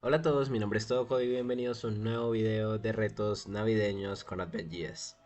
Hola a todos, mi nombre es Toko y bienvenidos a un nuevo video de retos navideños con AdventJS.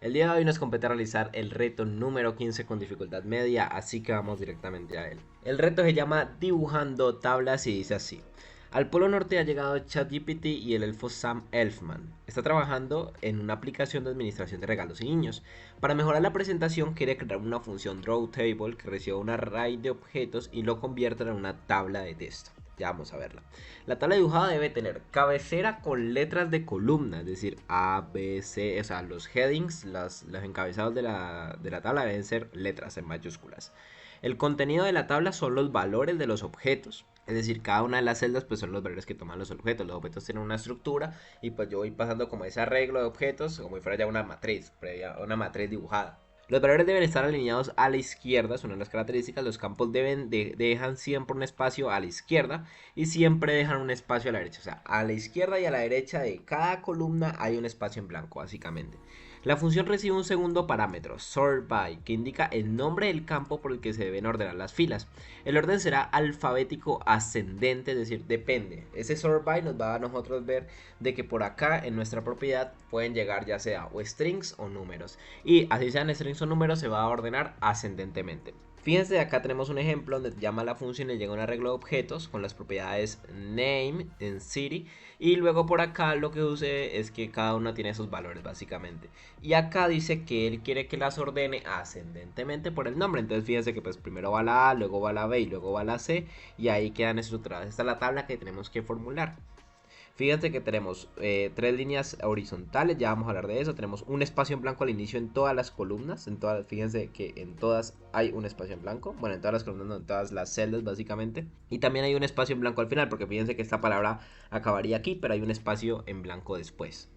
El día de hoy nos compete realizar el reto número 15 con dificultad media, así que vamos directamente a él. El reto se llama Dibujando tablas y dice así. Al Polo Norte ha llegado ChatGPT y el elfo Sam Elfman. Está trabajando en una aplicación de administración de regalos y niños. Para mejorar la presentación quiere crear una función drawTable que reciba un array de objetos y lo convierta en una tabla de texto. Ya vamos a verla. La tabla dibujada debe tener cabecera con letras de columna, es decir, A, B, C, o sea, los headings, los encabezados de la tabla deben ser letras en mayúsculas. El contenido de la tabla son los valores de los objetos. Es decir, cada una de las celdas pues son los valores que toman los objetos. Los objetos tienen una estructura y pues yo voy pasando como ese arreglo de objetos como si fuera ya una matriz, previa, una matriz dibujada. Los valores deben estar alineados a la izquierda, son una de las características. Los campos dejan siempre un espacio a la izquierda y siempre dejan un espacio a la derecha. O sea, a la izquierda y a la derecha de cada columna hay un espacio en blanco, básicamente. La función recibe un segundo parámetro, sort by, que indica el nombre del campo por el que se deben ordenar las filas. El orden será alfabético ascendente, es decir, depende. Ese sort by nos va a nosotros ver de que por acá en nuestra propiedad pueden llegar ya sea o strings o números. Y así sean strings o números se va a ordenar ascendentemente. Fíjense, acá tenemos un ejemplo donde llama la función y llega un arreglo de objetos con las propiedades name en city. Y luego por acá lo que use es que cada una tiene sus valores básicamente. Y acá dice que él quiere que las ordene ascendentemente por el nombre. Entonces fíjense que pues primero va la A, luego va la B y luego va la C. Y ahí quedan estructuradas. Esta es la tabla que tenemos que formular. Fíjate que tenemos tres líneas horizontales, ya vamos a hablar de eso. Tenemos un espacio en blanco al inicio en todas las columnas. Fíjense que en todas hay un espacio en blanco. Bueno, en todas las columnas, no, en todas las celdas básicamente. Y también hay un espacio en blanco al final, porque fíjense que esta palabra acabaría aquí, pero hay un espacio en blanco después.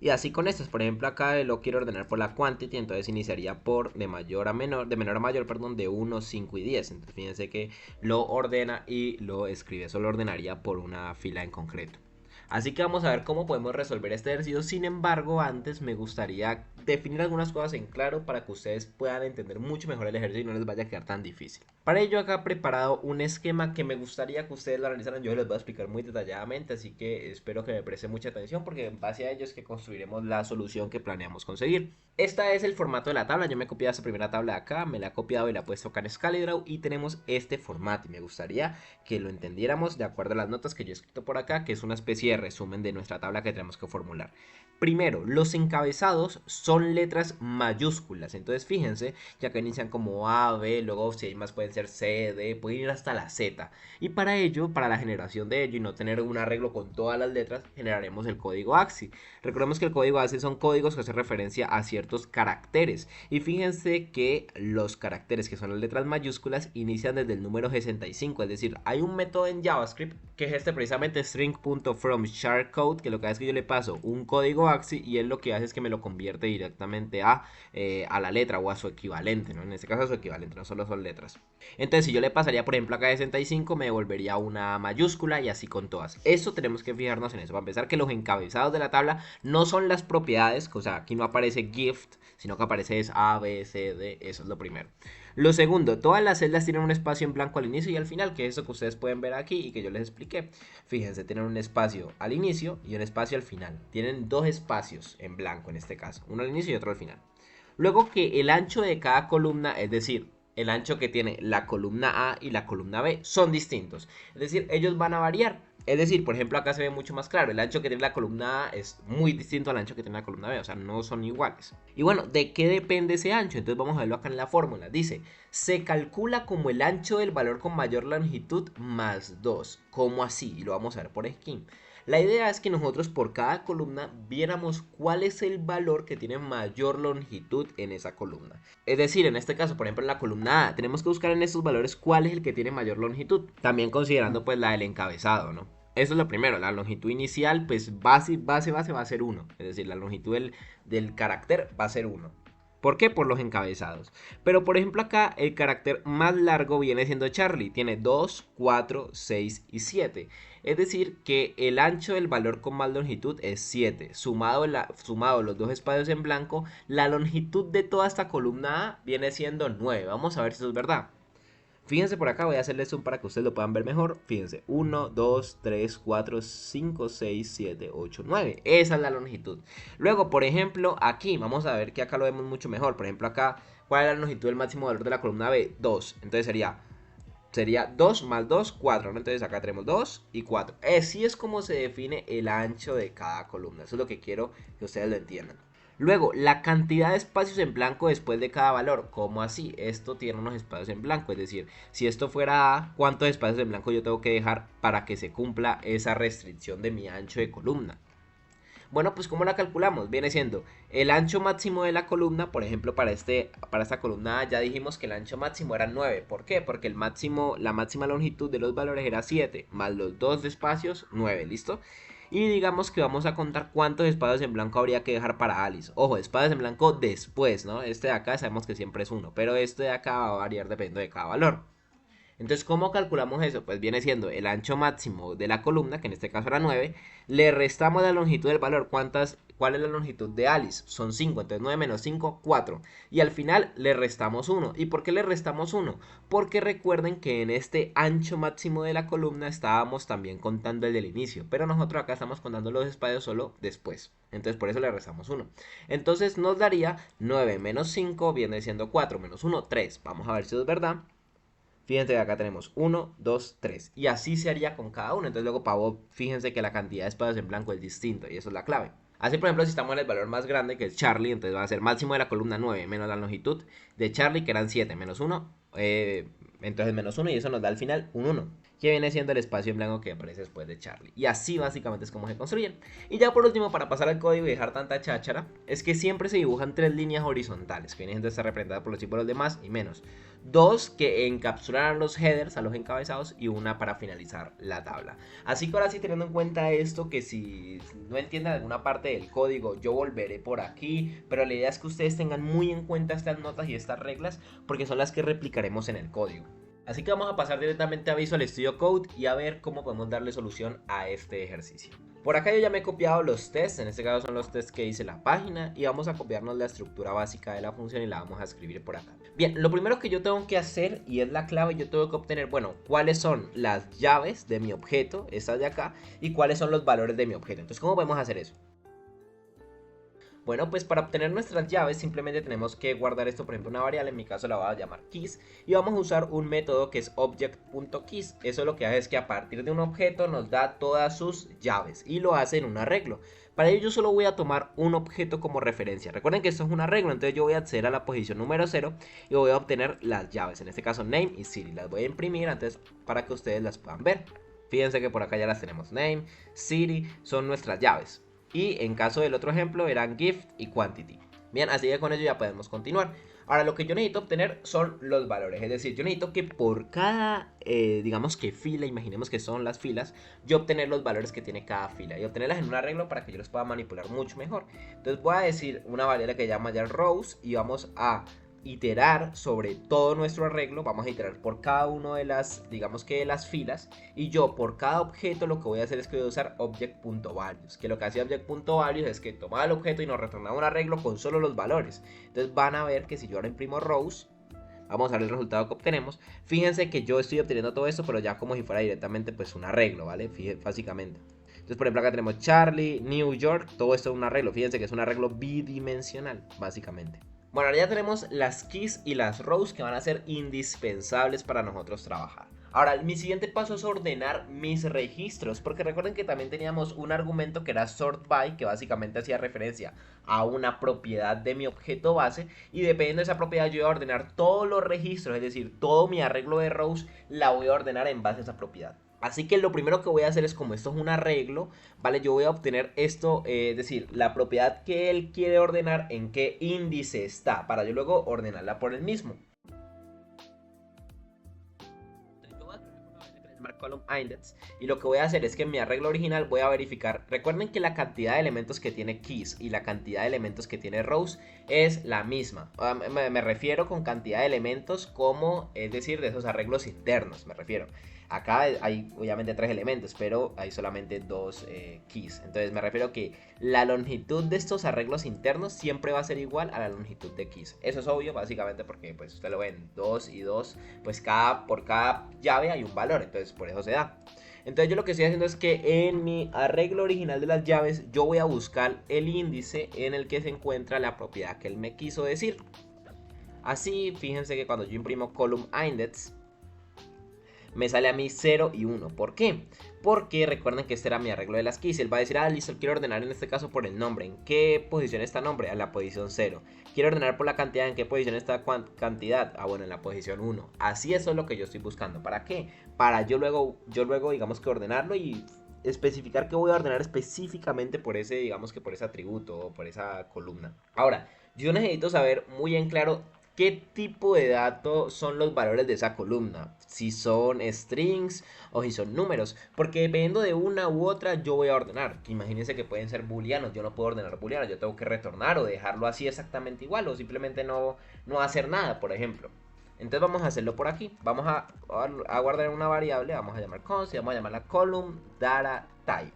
Y así con estas, por ejemplo, acá lo quiero ordenar por la quantity, entonces iniciaría por de mayor a menor, de menor a mayor, perdón, de 1, 5 y 10. Entonces fíjense que lo ordena y lo escribe, eso lo ordenaría por una fila en concreto. Así que vamos a ver cómo podemos resolver este ejercicio. Sin embargo, antes me gustaría definir algunas cosas en claro para que ustedes puedan entender mucho mejor el ejercicio y no les vaya a quedar tan difícil. Para ello acá he preparado un esquema que me gustaría que ustedes lo analizaran. Yo les voy a explicar muy detalladamente, así que espero que me presten mucha atención porque en base a ello es que construiremos la solución que planeamos conseguir. Este es el formato de la tabla. Yo me he copiado esa primera tabla de acá, me la he copiado y la he puesto acá en ScaleDraw y tenemos este formato. Y me gustaría que lo entendiéramos de acuerdo a las notas que yo he escrito por acá, que es una especie de resumen de nuestra tabla que tenemos que formular. Primero, los encabezados son letras mayúsculas. Entonces fíjense, ya que inician como A, B, luego si hay más pueden ser C, D, pueden ir hasta la Z. Y para ello, para la generación de ello y no tener un arreglo con todas las letras, generaremos el código AXI. Recordemos que el código AXI son códigos que hacen referencia a ciertos caracteres. Y fíjense que los caracteres que son las letras mayúsculas inician desde el número 65. Es decir, hay un método en JavaScript que es este precisamente string.fromSharCode, que lo que hace es que yo le paso un código AXI y él lo que hace es que me lo convierte directamente a la letra o a su equivalente, ¿no? En este caso a su equivalente, no solo son letras. Entonces si yo le pasaría por ejemplo acá 65 me devolvería una mayúscula y así con todas. Eso tenemos que fijarnos en eso. Para empezar, que los encabezados de la tabla no son las propiedades, o sea, aquí no aparece gift, sino que aparece es A, B, C, D, eso es lo primero. Lo segundo, todas las celdas tienen un espacio en blanco al inicio y al final, que es eso que ustedes pueden ver aquí y que yo les expliqué. Fíjense, tienen un espacio al inicio y un espacio al final. Tienen dos espacios en blanco en este caso, uno al inicio y otro al final. Luego que el ancho de cada columna, es decir, el ancho que tiene la columna A y la columna B, son distintos. Es decir, ellos van a variar. Es decir, por ejemplo, acá se ve mucho más claro. El ancho que tiene la columna A es muy distinto al ancho que tiene la columna B. O sea, no son iguales. Y bueno, ¿de qué depende ese ancho? Entonces vamos a verlo acá en la fórmula. Dice, se calcula como el ancho del valor con mayor longitud más 2. ¿Cómo así? Y lo vamos a ver por skin. La idea es que nosotros por cada columna viéramos cuál es el valor que tiene mayor longitud en esa columna. Es decir, en este caso, por ejemplo, en la columna A, tenemos que buscar en estos valores cuál es el que tiene mayor longitud. También considerando pues la del encabezado, ¿no? Eso es lo primero, la longitud inicial pues base va a ser 1. Es decir, la longitud del carácter va a ser 1. ¿Por qué? Por los encabezados. Pero por ejemplo acá el carácter más largo viene siendo Charlie. Tiene 2, 4, 6 y 7. Es decir que el ancho del valor con más longitud es 7. Sumado los dos espacios en blanco, la longitud de toda esta columna A viene siendo 9. Vamos a ver si eso es verdad. Fíjense por acá, voy a hacerle zoom para que ustedes lo puedan ver mejor. Fíjense, 1, 2, 3, 4, 5, 6, 7, 8, 9. Esa es la longitud. Luego, por ejemplo, aquí, vamos a ver que acá lo vemos mucho mejor. Por ejemplo, acá, ¿cuál es la longitud del máximo valor de la columna B? 2. Entonces sería 2 más 2, 4, ¿no? Entonces acá tenemos 2 y 4. Así es como se define el ancho de cada columna. Eso es lo que quiero que ustedes lo entiendan. Luego, la cantidad de espacios en blanco después de cada valor. ¿Cómo así? Esto tiene unos espacios en blanco. Es decir, si esto fuera A, ¿cuántos espacios en blanco yo tengo que dejar para que se cumpla esa restricción de mi ancho de columna? Bueno, pues ¿cómo la calculamos? Viene siendo el ancho máximo de la columna, por ejemplo, para esta columna A ya dijimos que el ancho máximo era 9. ¿Por qué? Porque la máxima longitud de los valores era 7, más los dos de espacios, 9, ¿listo? Y digamos que vamos a contar cuántos espacios en blanco habría que dejar para Alice. Ojo, espacios en blanco después, ¿no? Este de acá sabemos que siempre es 1, pero este de acá va a variar dependiendo de cada valor. Entonces, ¿cómo calculamos eso? Pues viene siendo el ancho máximo de la columna, que en este caso era 9, le restamos la longitud del valor. ¿Cuál es la longitud de Alice? Son 5, entonces 9 menos 5, 4. Y al final le restamos 1. ¿Y por qué le restamos 1? Porque recuerden que en este ancho máximo de la columna estábamos también contando el del inicio, pero nosotros acá estamos contando los espacios solo después. Entonces por eso le restamos 1. Entonces nos daría 9 menos 5 viene siendo 4 menos 1, 3. Vamos a ver si es verdad. Fíjense que acá tenemos 1, 2, 3. Y así se haría con cada uno. Entonces luego para Bob, fíjense que la cantidad de espacios en blanco es distinto. Y eso es la clave. Así por ejemplo si estamos en el valor más grande que es Charlie. Entonces va a ser máximo de la columna 9 menos la longitud de Charlie que eran 7 menos 1. Entonces menos 1 y eso nos da al final un 1. Que viene siendo el espacio en blanco que aparece después de Charlie. Y así básicamente es como se construyen. Y ya por último, para pasar al código y dejar tanta cháchara, es que siempre se dibujan 3 líneas horizontales, que vienen siendo estar representadas por los símbolos de más y menos. 2 que encapsulan a los headers, a los encabezados, y una para finalizar la tabla. Así que ahora sí, teniendo en cuenta esto, que si no entienden alguna parte del código, yo volveré por aquí, pero la idea es que ustedes tengan muy en cuenta estas notas y estas reglas, porque son las que replicaremos en el código. Así que vamos a pasar directamente a Visual Studio Code y a ver cómo podemos darle solución a este ejercicio. Por acá yo ya me he copiado los tests, en este caso son los tests que hice la página, y vamos a copiarnos la estructura básica de la función y la vamos a escribir por acá. Bien, lo primero que yo tengo que hacer, y es la clave, yo tengo que obtener, bueno, cuáles son las llaves de mi objeto, estas de acá, y cuáles son los valores de mi objeto. Entonces, ¿cómo podemos hacer eso? Bueno, pues para obtener nuestras llaves simplemente tenemos que guardar esto, por ejemplo, una variable, en mi caso la voy a llamar keys, y vamos a usar un método que es object.keys. Eso lo que hace es que a partir de un objeto nos da todas sus llaves y lo hace en un arreglo. Para ello yo solo voy a tomar un objeto como referencia. Recuerden que esto es un arreglo, entonces yo voy a acceder a la posición número 0 y voy a obtener las llaves, en este caso name y city. Las voy a imprimir antes para que ustedes las puedan ver. Fíjense que por acá ya las tenemos, name, city, son nuestras llaves. Y en caso del otro ejemplo eran gift y quantity. Bien, así que con ello ya podemos continuar. Ahora lo que yo necesito obtener son los valores. Es decir, yo necesito que por cada, digamos que fila, imaginemos que son las filas, yo obtener los valores que tiene cada fila. Y obtenerlas en un arreglo para que yo los pueda manipular mucho mejor. Entonces voy a decir una variable que llama ya rows y vamos a iterar sobre todo nuestro arreglo. Vamos a iterar por cada una de las, digamos que de las filas, y yo por cada objeto lo que voy a hacer es que voy a usar object.values, que lo que hace object.values es que toma el objeto y nos retorna un arreglo con solo los valores. Entonces van a ver que si yo ahora imprimo rows, vamos a ver el resultado que obtenemos. Fíjense que yo estoy obteniendo todo esto, pero ya como si fuera directamente pues un arreglo, ¿vale? Fíjense, básicamente. Entonces por ejemplo acá tenemos Charlie, New York, todo esto es un arreglo. Fíjense que es un arreglo bidimensional, básicamente. Bueno, ahora ya tenemos las keys y las rows que van a ser indispensables para nosotros trabajar. Ahora, mi siguiente paso es ordenar mis registros, porque recuerden que también teníamos un argumento que era sort by, que básicamente hacía referencia a una propiedad de mi objeto base, y dependiendo de esa propiedad yo voy a ordenar todos los registros, es decir, todo mi arreglo de rows la voy a ordenar en base a esa propiedad. Así que lo primero que voy a hacer es, como esto es un arreglo, ¿vale? Yo voy a obtener esto, es decir, la propiedad que él quiere ordenar, en qué índice está, para yo luego ordenarla por el mismo. Column index, y lo que voy a hacer es que en mi arreglo original voy a verificar. Recuerden que la cantidad de elementos que tiene keys y la cantidad de elementos que tiene rows es la misma. Me refiero con cantidad de elementos como, es decir, de esos arreglos internos, me refiero. Acá hay obviamente 3 elementos, pero hay solamente 2 keys. Entonces me refiero que la longitud de estos arreglos internos siempre va a ser igual a la longitud de keys. Eso es obvio, básicamente porque pues usted lo ven 2 y 2, pues por cada llave hay un valor, entonces por eso se da. Entonces yo lo que estoy haciendo es que en mi arreglo original de las llaves yo voy a buscar el índice en el que se encuentra la propiedad que él me quiso decir. Así, fíjense que cuando yo imprimo column index, me sale a mí 0 y 1. ¿Por qué? Porque recuerden que este era mi arreglo de las keys. Él va a decir, listo, quiero ordenar en este caso por el nombre. ¿En qué posición está nombre? A la posición 0. Quiero ordenar por la cantidad. ¿En qué posición está cantidad? Bueno, en la posición 1. Así eso es lo que yo estoy buscando. ¿Para qué? Para yo luego digamos que ordenarlo y especificar que voy a ordenar específicamente por ese, digamos que por ese atributo o por esa columna. Ahora, yo necesito saber muy en claro qué tipo de datos son los valores de esa columna, si son strings o si son números, porque dependiendo de una u otra yo voy a ordenar. Imagínense que pueden ser booleanos, yo no puedo ordenar booleanos, yo tengo que retornar o dejarlo así exactamente igual o simplemente no hacer nada, por ejemplo. Entonces vamos a hacerlo por aquí, vamos a guardar una variable, vamos a llamar const y vamos a llamarla column data type.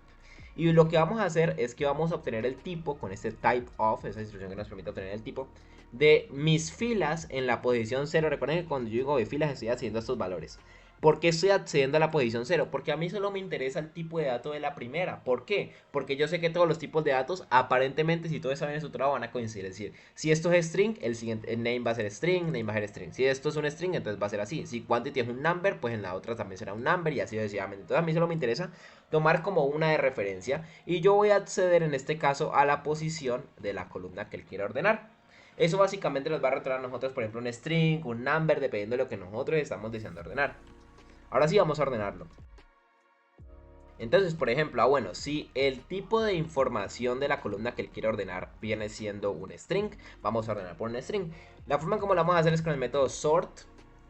Y lo que vamos a hacer es que vamos a obtener el tipo con este type of, esa instrucción que nos permite obtener el tipo de mis filas en la posición 0. Recuerden que cuando yo digo de filas estoy accediendo a estos valores. ¿Por qué estoy accediendo a la posición 0? Porque a mí solo me interesa el tipo de dato de la primera. ¿Por qué? Porque yo sé que todos los tipos de datos, aparentemente, si todo está bien estructurado, van a coincidir. Es decir, si esto es string, el name va a ser string, name va a ser string. Si esto es un string, entonces va a ser así. Si quantity es un number, pues en la otra también será un number y así sucesivamente. Entonces a mí solo me interesa tomar como una de referencia y yo voy a acceder en este caso a la posición de la columna que él quiere ordenar. Eso básicamente nos va a retornar a nosotros, por ejemplo, un string, un number, dependiendo de lo que nosotros estamos deseando ordenar. Ahora sí vamos a ordenarlo. Entonces, por ejemplo, bueno, si el tipo de información de la columna que él quiere ordenar viene siendo un string, vamos a ordenar por un string. La forma como lo vamos a hacer es con el método sort,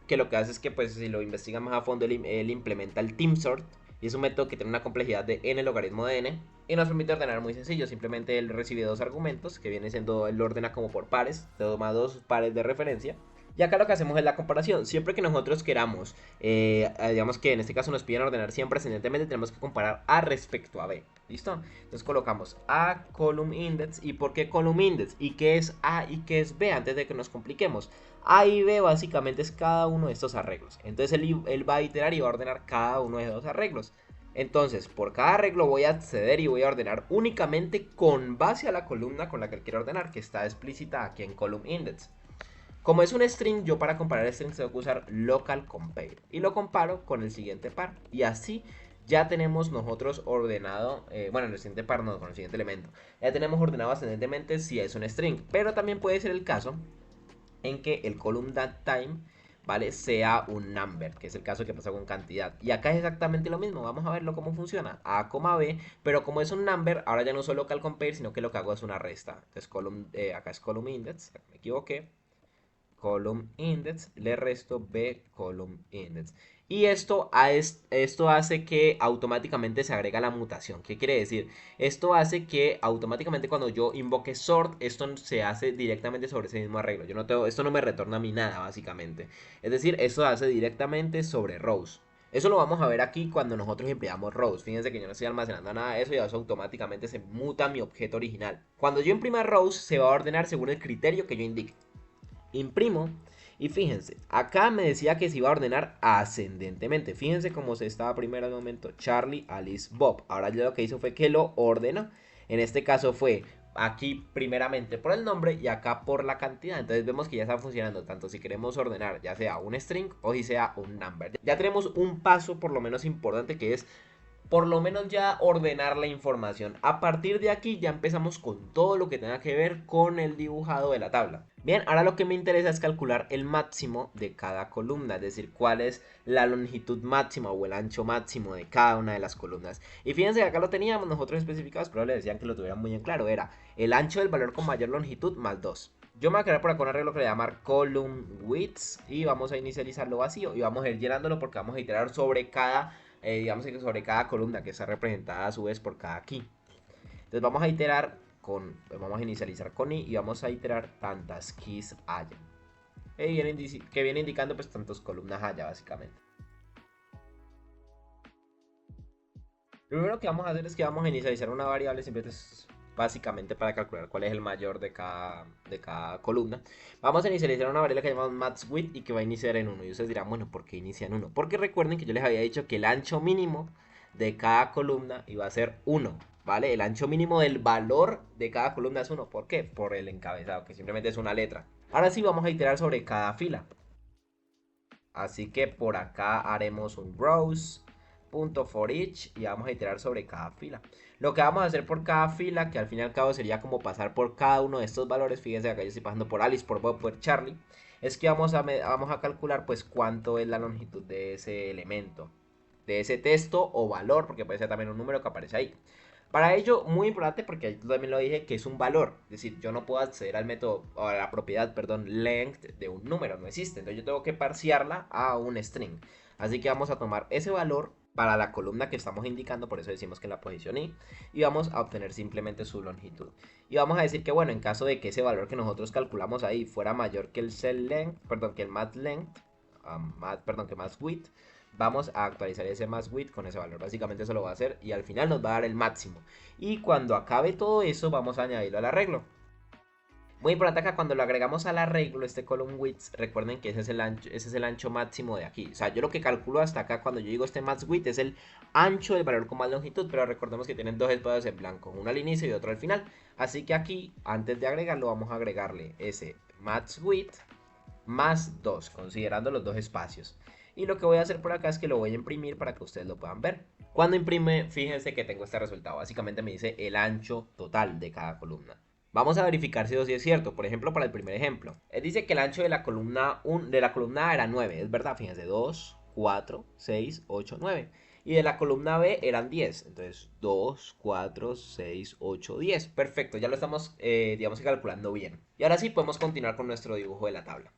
que lo que hace es que, pues, si lo investigan más a fondo, él implementa el team sort. Y es un método que tiene una complejidad de n logaritmo de n. Y nos permite ordenar muy sencillo. Simplemente él recibe dos argumentos, que viene siendo, él lo ordena como por pares. Toma dos pares de referencia. Y acá lo que hacemos es la comparación. Siempre que nosotros queramos, digamos que en este caso nos piden ordenar siempre ascendentemente, tenemos que comparar A respecto a B. ¿Listo? Entonces colocamos A column index. ¿Y por qué column index? ¿Y qué es A y qué es B? Antes de que nos compliquemos. A y B básicamente es cada uno de estos arreglos. Entonces él va a iterar y va a ordenar cada uno de esos arreglos. Entonces, por cada arreglo voy a acceder y voy a ordenar únicamente con base a la columna con la que él quiere ordenar, que está explícita aquí en column index. Como es un string, yo para comparar strings tengo que usar local compare. Y lo comparo con el siguiente par. Y así ya tenemos nosotros ordenado, bueno, en el siguiente par no, con el siguiente elemento. Ya tenemos ordenado ascendentemente si es un string. Pero también puede ser el caso en que el column datetime, ¿vale? Sea un number, que es el caso que pasa con cantidad. Y acá es exactamente lo mismo, vamos a verlo cómo funciona. A, B, pero como es un number, ahora ya no uso local compare, sino que lo que hago es una resta. Entonces acá es column index, me equivoqué. Column index, le resto b column index. Y esto hace que automáticamente se agrega la mutación. ¿Qué quiere decir? Esto hace que automáticamente cuando yo invoque sort, esto se hace directamente sobre ese mismo arreglo. Esto no me retorna a mí nada, básicamente. Es decir, esto se hace directamente sobre rows. Eso lo vamos a ver aquí cuando nosotros empleamos rows. Fíjense que yo no estoy almacenando nada de eso y eso automáticamente se muta mi objeto original. Cuando yo imprima rows, se va a ordenar según el criterio que yo indique. Imprimo y fíjense, acá me decía que se iba a ordenar ascendentemente. Fíjense cómo se estaba primero en el momento Charlie, Alice, Bob. Ahora yo lo que hizo fue que lo ordena. En este caso fue aquí primeramente por el nombre y acá por la cantidad. Entonces vemos que ya está funcionando tanto si queremos ordenar ya sea un string o si sea un number. Ya tenemos un paso por lo menos importante que es por lo menos ya ordenar la información. A partir de aquí ya empezamos con todo lo que tenga que ver con el dibujado de la tabla. Bien, ahora lo que me interesa es calcular el máximo de cada columna, es decir, cuál es la longitud máxima o el ancho máximo de cada una de las columnas. Y fíjense que acá lo teníamos nosotros especificados, pero le decían que lo tuvieran muy en claro. Era el ancho del valor con mayor longitud más 2. Yo me voy a crear por acá un arreglo que le voy a llamar column width y vamos a inicializarlo vacío y vamos a ir llenándolo porque vamos a iterar sobre cada digamos que sobre cada columna que está representada a su vez por cada key. Entonces vamos a iterar vamos a inicializar con i y vamos a iterar tantas keys haya. Que viene indicando pues tantas columnas haya básicamente. Lo primero que vamos a hacer es que vamos a inicializar una variable, siempre es básicamente para calcular cuál es el mayor de cada columna. Vamos a inicializar una variable que llamamos maxWidth y que va a iniciar en 1. Y ustedes dirán, bueno, ¿por qué inicia en 1? Porque recuerden que yo les había dicho que el ancho mínimo de cada columna iba a ser 1, ¿vale? El ancho mínimo del valor de cada columna es 1. ¿Por qué? Por el encabezado, que simplemente es una letra. Ahora sí vamos a iterar sobre cada fila. Así que por acá haremos un rows.forEach y vamos a iterar sobre cada fila. Lo que vamos a hacer por cada fila, que al fin y al cabo sería como pasar por cada uno de estos valores, fíjense acá yo estoy pasando por Alice, por Bob, por Charlie, es que vamos a calcular pues cuánto es la longitud de ese elemento, de ese texto o valor, porque puede ser también un número que aparece ahí. Para ello, muy importante, porque yo también lo dije, que es un valor. Es decir, yo no puedo acceder al método, o a la propiedad, perdón, length de un número, no existe. Entonces yo tengo que parsearla a un string. Así que vamos a tomar ese valor para la columna que estamos indicando, por eso decimos que en la posición y vamos a obtener simplemente su longitud. Y vamos a decir que, bueno, en caso de que ese valor que nosotros calculamos ahí fuera mayor que el cell length, perdón, que el math length, que math width, vamos a actualizar ese más width con ese valor. Básicamente eso lo va a hacer y al final nos va a dar el máximo. Y cuando acabe todo eso vamos a añadirlo al arreglo. Muy importante acá, cuando lo agregamos al arreglo, este column width, recuerden que ese es el ancho máximo de aquí. O sea, yo lo que calculo hasta acá cuando yo digo este max width es el ancho del valor con más longitud, pero recordemos que tienen dos espacios en blanco, uno al inicio y otro al final. Así que aquí, antes de agregarlo, vamos a agregarle ese max width más 2, considerando los dos espacios. Y lo que voy a hacer por acá es que lo voy a imprimir para que ustedes lo puedan ver. Cuando imprime, fíjense que tengo este resultado. Básicamente me dice el ancho total de cada columna. Vamos a verificar si eso sí es cierto. Por ejemplo, para el primer ejemplo. Él dice que el ancho de la columna, A era 9. Es verdad, fíjense. 2, 4, 6, 8, 9. Y de la columna B eran 10. Entonces, 2, 4, 6, 8, 10. Perfecto, ya lo estamos, digamos que calculando bien. Y ahora sí podemos continuar con nuestro dibujo de la tabla.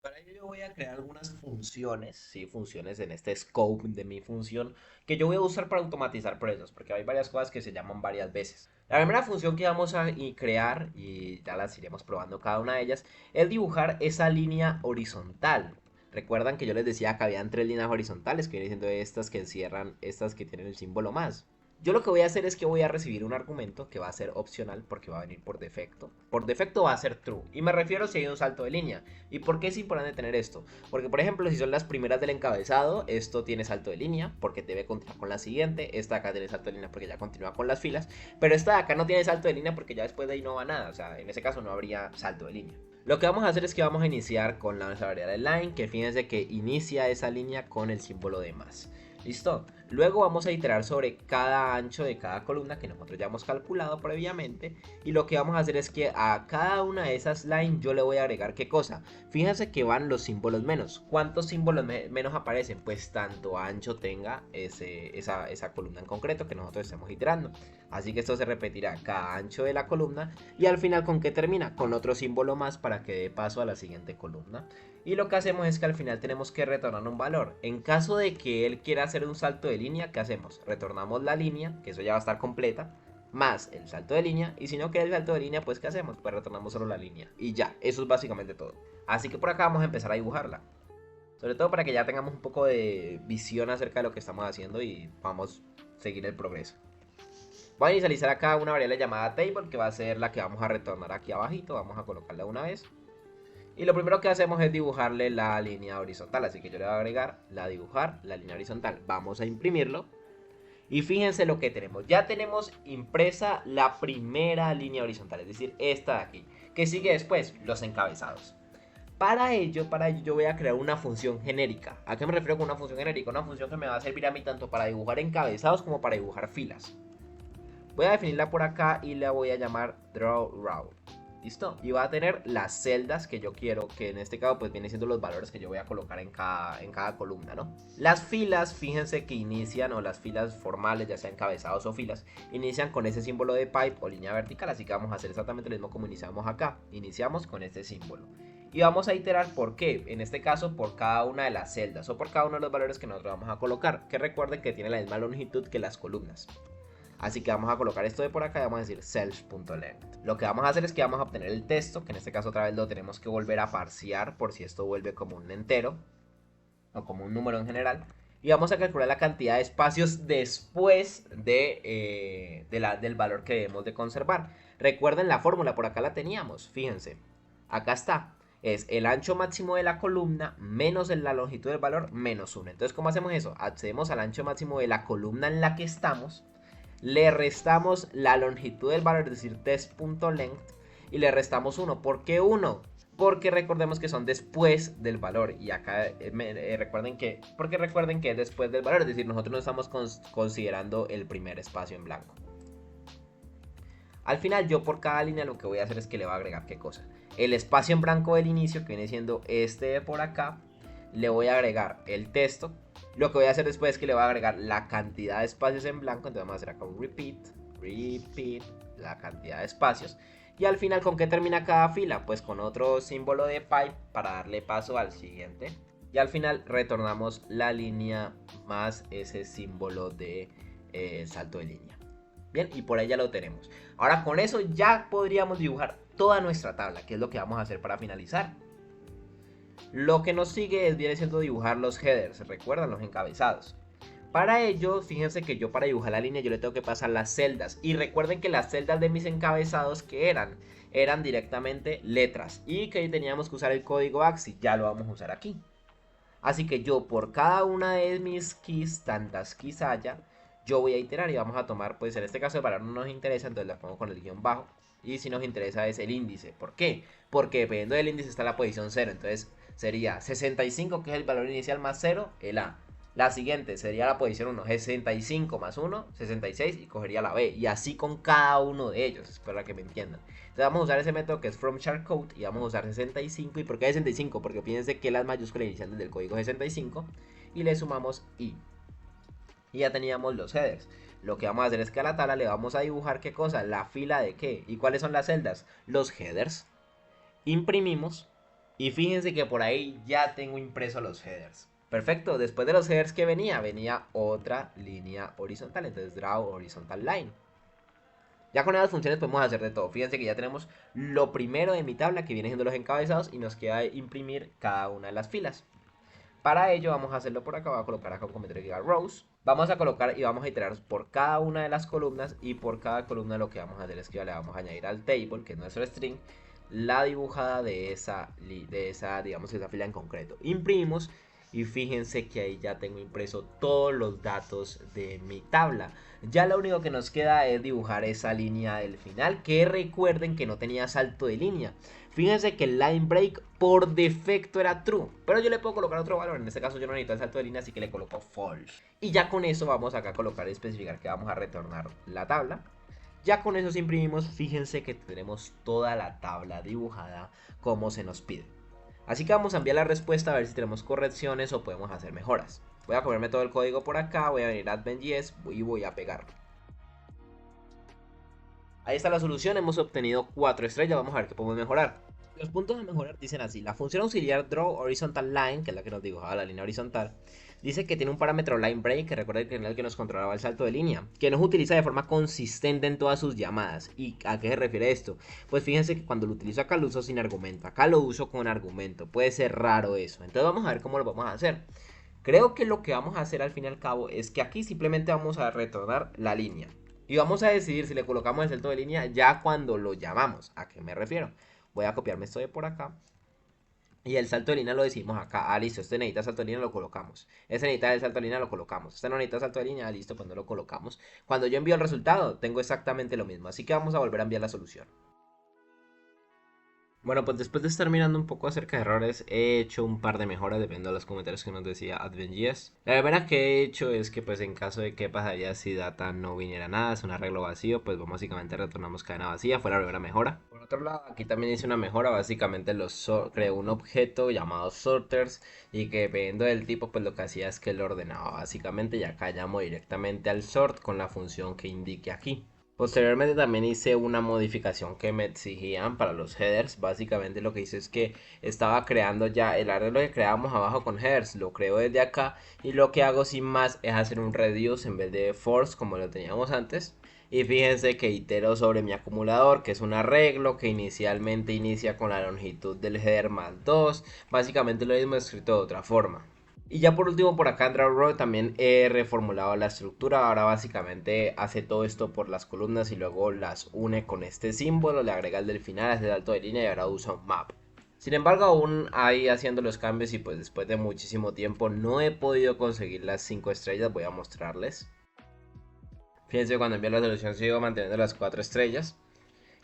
Para ello yo voy a crear algunas funciones, sí, funciones en este scope de mi función, que yo voy a usar para automatizar procesos, porque hay varias cosas que se llaman varias veces. La primera función que vamos a crear, y ya las iremos probando cada una de ellas, es dibujar esa línea horizontal. Recuerdan que yo les decía que habían tres líneas horizontales, que vienen siendo estas que encierran, estas que tienen el símbolo más. Yo lo que voy a hacer es que voy a recibir un argumento que va a ser opcional porque va a venir por defecto. Por defecto va a ser true. Y me refiero si hay un salto de línea. ¿Y por qué es importante tener esto? Porque por ejemplo si son las primeras del encabezado, esto tiene salto de línea porque debe continuar con la siguiente. Esta de acá tiene salto de línea porque ya continúa con las filas. Pero esta de acá no tiene salto de línea porque ya después de ahí no va nada. O sea, en ese caso no habría salto de línea. Lo que vamos a hacer es que vamos a iniciar con la variable line, que fíjense que inicia esa línea con el símbolo de más. ¿Listo? Luego vamos a iterar sobre cada ancho de cada columna que nosotros ya hemos calculado previamente. Y lo que vamos a hacer es que a cada una de esas lines yo le voy a agregar ¿qué cosa? Fíjense que van los símbolos menos. ¿Cuántos símbolos menos aparecen? Pues tanto ancho tenga esa columna en concreto que nosotros estemos iterando. Así que esto se repetirá cada ancho de la columna. Y al final, ¿con qué termina? Con otro símbolo más para que dé paso a la siguiente columna. Y lo que hacemos es que al final tenemos que retornar un valor. En caso de que él quiera hacer un salto de línea, ¿qué hacemos? Retornamos la línea, que eso ya va a estar completa, más el salto de línea. Y si no quiere el salto de línea, pues ¿qué hacemos? Pues retornamos solo la línea. Y ya, eso es básicamente todo. Así que por acá vamos a empezar a dibujarla. Sobre todo para que ya tengamos un poco de visión acerca de lo que estamos haciendo y vamos a seguir el progreso. Voy a inicializar acá una variable llamada table, que va a ser la que vamos a retornar aquí abajito. Vamos a colocarla una vez. Y lo primero que hacemos es dibujarle la línea horizontal. Así que yo le voy a agregar dibujar la línea horizontal. Vamos a imprimirlo. Y fíjense lo que tenemos. Ya tenemos impresa la primera línea horizontal. Es decir, esta de aquí. ¿Qué sigue después? Los encabezados. Para ello yo voy a crear una función genérica. ¿A qué me refiero con una función genérica? Una función que me va a servir a mí tanto para dibujar encabezados como para dibujar filas. Voy a definirla por acá y la voy a llamar drawRow. ¿Listo? Y va a tener las celdas que yo quiero, que en este caso pues vienen siendo los valores que yo voy a colocar en cada columna, ¿no? Las filas, fíjense que inician, o las filas formales, ya sea encabezados o filas, inician con ese símbolo de pipe o línea vertical, así que vamos a hacer exactamente lo mismo como iniciamos acá. Iniciamos con este símbolo. Y vamos a iterar por qué, en este caso por cada una de las celdas o por cada uno de los valores que nosotros vamos a colocar, que recuerden que tiene la misma longitud que las columnas. Así que vamos a colocar esto de por acá y vamos a decir self.length. Lo que vamos a hacer es que vamos a obtener el texto, que en este caso otra vez lo tenemos que volver a parsear por si esto vuelve como un entero o como un número en general. Y vamos a calcular la cantidad de espacios después del valor que debemos de conservar. Recuerden la fórmula, por acá la teníamos, fíjense. Acá está. Es el ancho máximo de la columna menos la longitud del valor menos 1. Entonces, ¿cómo hacemos eso? Accedemos al ancho máximo de la columna en la que estamos, le restamos la longitud del valor, es decir, test.length, y le restamos 1. ¿Por qué 1? Porque recordemos que son después del valor. Y acá recuerden que es después del valor, es decir, nosotros no estamos considerando el primer espacio en blanco. Al final, yo por cada línea lo que voy a hacer es que le voy a agregar ¿qué cosa? El espacio en blanco del inicio, que viene siendo este de por acá, le voy a agregar el texto. Lo que voy a hacer después es que le voy a agregar la cantidad de espacios en blanco. Entonces vamos a hacer acá un repeat, la cantidad de espacios. Y al final, ¿con qué termina cada fila? Pues con otro símbolo de pipe para darle paso al siguiente. Y al final retornamos la línea más ese símbolo de salto de línea. Bien, y por ahí ya lo tenemos. Ahora con eso ya podríamos dibujar toda nuestra tabla, que es lo que vamos a hacer para finalizar. Lo que nos sigue viene siendo dibujar los headers, recuerdan, los encabezados. Para ello, fíjense que yo para dibujar la línea yo le tengo que pasar las celdas. Y recuerden que las celdas de mis encabezados que eran directamente letras. Y que teníamos que usar el código AXI, ya lo vamos a usar aquí. Así que yo por cada una de mis keys, tantas keys haya, yo voy a iterar y vamos a tomar, pues en este caso el valor no nos interesa, entonces la pongo con el guión bajo. Y si nos interesa es el índice. ¿Por qué? Porque dependiendo del índice está la posición 0. Entonces sería 65, que es el valor inicial, más 0, el A. La siguiente sería la posición 1, 65 más 1, 66, y cogería la B. Y así con cada uno de ellos, espero que me entiendan. Entonces vamos a usar ese método que es from chartcode y vamos a usar 65. ¿Y por qué 65? Porque fíjense que las mayúsculas inician desde el código 65 y le sumamos I. Y ya teníamos los headers. Lo que vamos a hacer es que a la tabla le vamos a dibujar ¿qué cosa? La fila de qué. ¿Y cuáles son las celdas? Los headers. Imprimimos. Y fíjense que por ahí ya tengo impreso los headers. Perfecto. Después de los headers que venía otra línea horizontal. Entonces draw horizontal line. Ya con esas funciones podemos hacer de todo. Fíjense que ya tenemos lo primero de mi tabla, que viene siendo los encabezados, y nos queda imprimir cada una de las filas. Para ello vamos a hacerlo por acá, voy a colocar acá un comentario que diga rows. Vamos a colocar y vamos a iterar por cada una de las columnas, y por cada columna lo que vamos a hacer es que ya le vamos a añadir al table, que es nuestro string, la dibujada de esa digamos, esa fila en concreto. Imprimimos y fíjense que ahí ya tengo impreso todos los datos de mi tabla. Ya lo único que nos queda es dibujar esa línea del final, que recuerden que no tenía salto de línea. Fíjense que el line break por defecto era true, pero yo le puedo colocar otro valor. En este caso yo no necesito el salto de línea, así que le coloco false. Y ya con eso vamos acá a colocar y especificar que vamos a retornar la tabla. Ya con eso imprimimos, fíjense que tenemos toda la tabla dibujada como se nos pide. Así que vamos a enviar la respuesta a ver si tenemos correcciones o podemos hacer mejoras. Voy a comerme todo el código por acá, voy a venir a Advent.js y voy a pegarlo. Ahí está la solución, hemos obtenido 4 estrellas, vamos a ver qué podemos mejorar. Los puntos a mejorar dicen así: la función auxiliar draw horizontal line, que es la que nos dibujaba la línea horizontal, dice que tiene un parámetro line break, que recuerda que era el que nos controlaba el salto de línea, que no se utiliza de forma consistente en todas sus llamadas. ¿Y a qué se refiere esto? Pues fíjense que cuando lo utilizo acá lo uso sin argumento, acá lo uso con argumento, puede ser raro eso. Entonces vamos a ver cómo lo vamos a hacer. Creo que lo que vamos a hacer al fin y al cabo es que aquí simplemente vamos a retornar la línea. Y vamos a decidir si le colocamos el salto de línea ya cuando lo llamamos. ¿A qué me refiero? Voy a copiarme esto de por acá. Y el salto de línea lo decimos acá. Ah, listo, este necesita salto de línea, lo colocamos. Este necesita el salto de línea, lo colocamos. Este no necesita salto de línea, ah, listo, pues no lo colocamos. Cuando yo envío el resultado, tengo exactamente lo mismo. Así que vamos a volver a enviar la solución. Bueno, pues después de estar mirando un poco acerca de errores, he hecho un par de mejoras dependiendo de los comentarios que nos decía Advent.js. La primera que he hecho es que, pues en caso de que pasaría si data no viniera nada, es un arreglo vacío, pues básicamente retornamos cadena vacía, fue la primera mejora. Por otro lado, aquí también hice una mejora, básicamente creé un objeto llamado sorters, y que dependiendo del tipo, pues lo que hacía es que lo ordenaba básicamente, y acá llamo directamente al sort con la función que indique aquí. Posteriormente también hice una modificación que me exigían para los headers. Básicamente lo que hice es que estaba creando ya el arreglo que creábamos abajo con headers. Lo creo desde acá y lo que hago sin más es hacer un reduce en vez de force como lo teníamos antes. Y fíjense que itero sobre mi acumulador, que es un arreglo que inicialmente inicia con la longitud del header más 2. Básicamente lo mismo escrito de otra forma. Y ya por último, por acá en Draw también he reformulado la estructura. Ahora básicamente hace todo esto por las columnas y luego las une con este símbolo. Le agrega el del final, hace el alto de línea y ahora usa un map. Sin embargo, aún ahí haciendo los cambios y pues después de muchísimo tiempo no he podido conseguir las 5 estrellas. Voy a mostrarles. Fíjense, cuando envío la solución sigo manteniendo las 4 estrellas.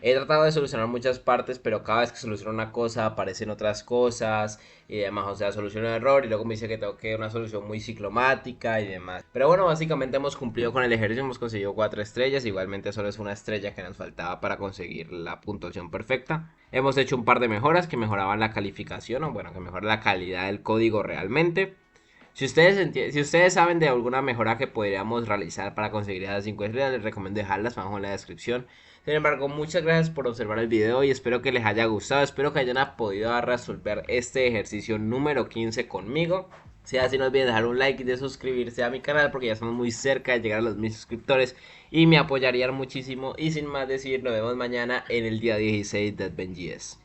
He tratado de solucionar muchas partes, pero cada vez que soluciono una cosa aparecen otras cosas y demás. O sea, soluciono un error y luego me dice que tengo que una solución muy ciclomática y demás. Pero bueno, básicamente hemos cumplido con el ejercicio, hemos conseguido 4 estrellas. Igualmente solo es una estrella que nos faltaba para conseguir la puntuación perfecta. Hemos hecho un par de mejoras que mejoraban la calificación, o bueno, que mejoran la calidad del código realmente. Si ustedes saben de alguna mejora que podríamos realizar para conseguir esas 5 estrellas, les recomiendo dejarlas abajo en la descripción. Sin embargo, muchas gracias por observar el video y espero que les haya gustado. Espero que hayan podido resolver este ejercicio número 15 conmigo. Si así, no olviden dejar un like y de suscribirse a mi canal porque ya estamos muy cerca de llegar a los 1000 suscriptores y me apoyarían muchísimo. Y sin más decir, nos vemos mañana en el día 16 de Advent GS.